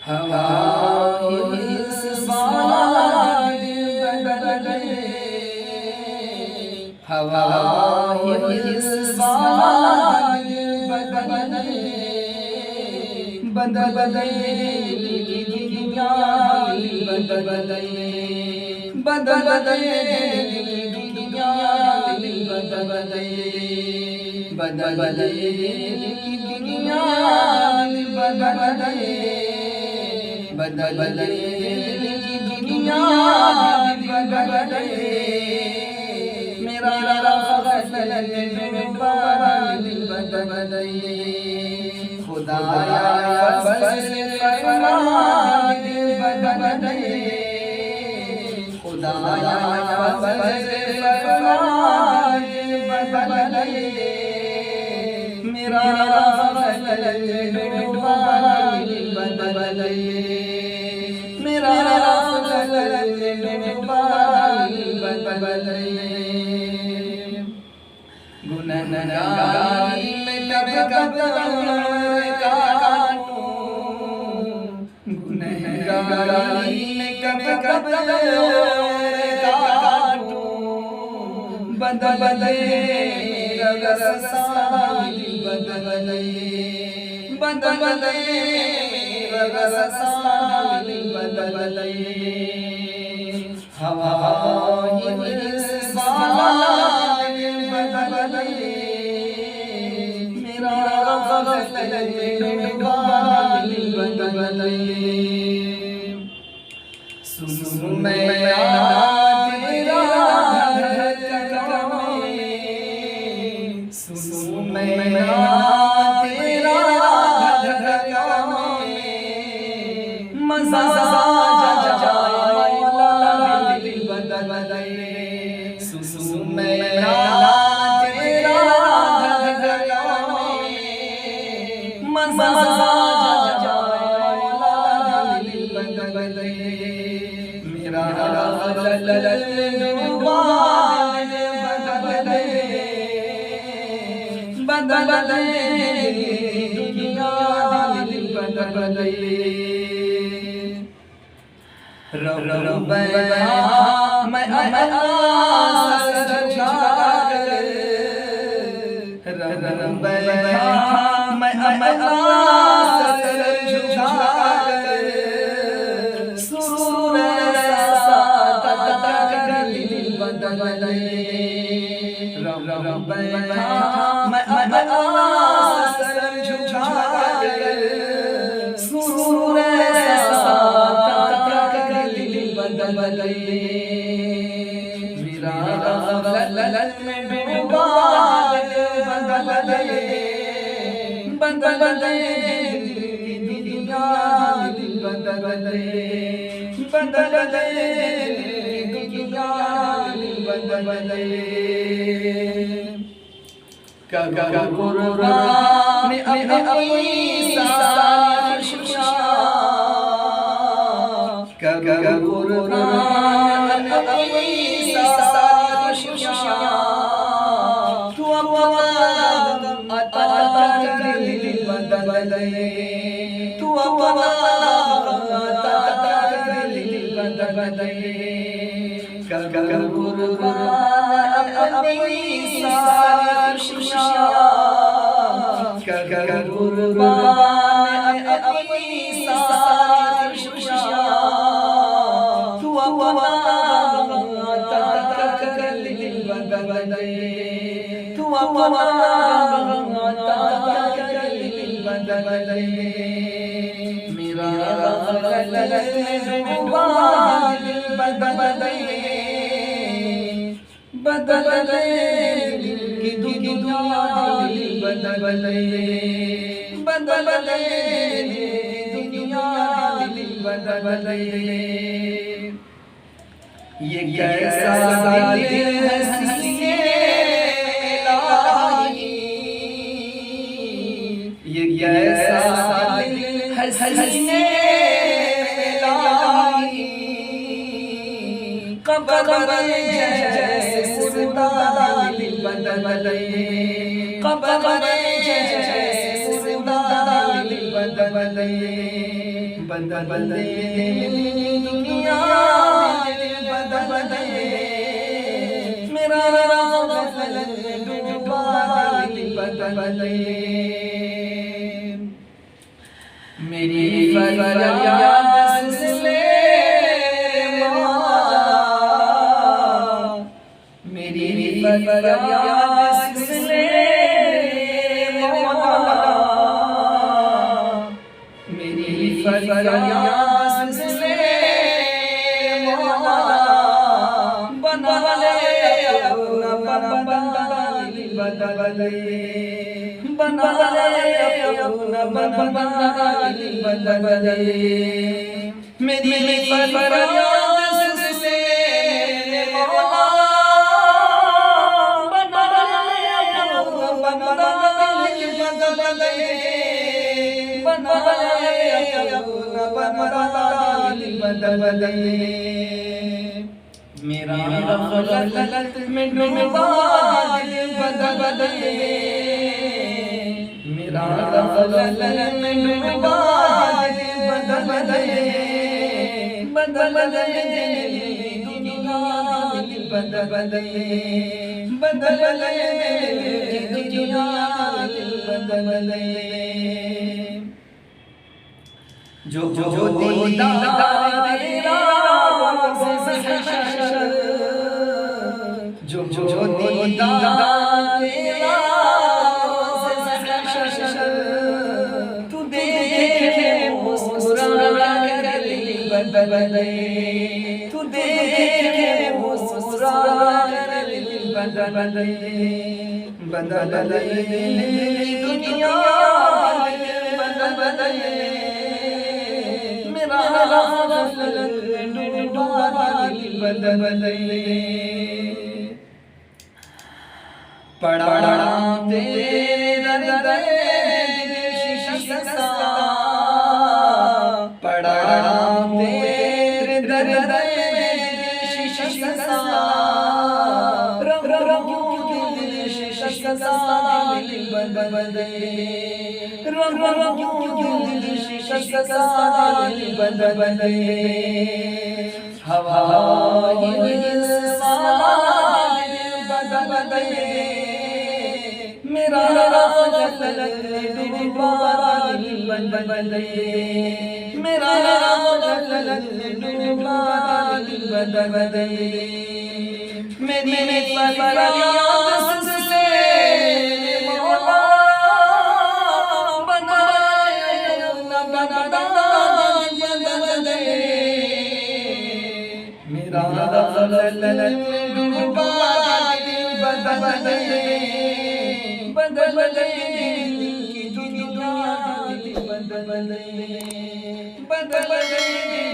हवा इस बाग बदले, हवा इस बाग बदले, बदले दुनिया बदले, बदले दुनिया बदले, बदले दुनिया बदले, बदले दुनिया बदले, मेरा ग़ज़ल बदले, खुदाया फज़ल फरमान बदले, खुदाया फज़ल फरमान बदले, मेरा ग़ज़ल बदले, मेरा ग़ज़ल बदले, गुनहगारी में कब काटूं, गुनहगारी में कब काटूं, बदले रसाली बदले, बदले रसाली बदले, हवा इस बाग बदले, मेरा ग़ज़ल बदले, सुन मैं तेरा धड़का में, सुन मैं तेरा धड़का में, मज़ा जाए दिल बदले, सुन मैं तेरा धड़का में, मज़ा जाए दिल बदले, मेरा ग़ज़ल बदले, दुनिया बदले, रब मैं आस झुकाकर, रब मैं आस झुकाकर, सुरूर दिल बदले, रब मैं आस झुकाकर, सुरूर दिल बदले, मेरा ग़ज़ल में डूबा बदले, बदले दुनिया बदले, बदले दुनिया बदले, कुर्बान अपनी सारी खुशियाँ, कुर्बान अपनी सारी खुशियाँ, तू अता कर दिल बदले, तू अता कर दिल बदले, कुर्बान अपनी सारी खुशियाँ, कुर्बान अपनी सारी खुशियाँ, तू अता कर दिल बदले, तू अता कर दिल बदले, मेरा ग़ज़ल डूबा बदले, बदले की दुनिया बदले, बदले दुनिया बदले, ये कैसा दिल है सीने लाही, ये कैसा दिल है सीने लाही, कब्र जैसे मुर्दा दिल बदले, कब्र जैसे मुर्दा दिल बदले, बदले दुनिया बदले मेरा डूबा बदले मेरी फरियाद सुने मेरी फरियाद सुने मेरी फरियाद सुने बना ले अपना बदले बना ले अपना बदले मेरी फरियाद सुने बना ले अपना बदले मेरा गलत में डूबा बदले मेरा गलत में डूबा बदले दुनिया बदले दुनिया बदले जो दीदार तेरा जो दीदार तेरा तू देखे मुस्कुरा कर बदले तू देखे मुस्कुरा कर बदले दुनिया बदले मेरा बदले पड़ा तेरे दर शीशा पड़ा तेरे दर शीशा शीशा बदले बदले हवा बदले मेरा गलत डूबा बदले मेरा गलत डूबा बदले मेरी फरियाद सुने मौला मेरा गलत डूबा बदले की दुनिया बदले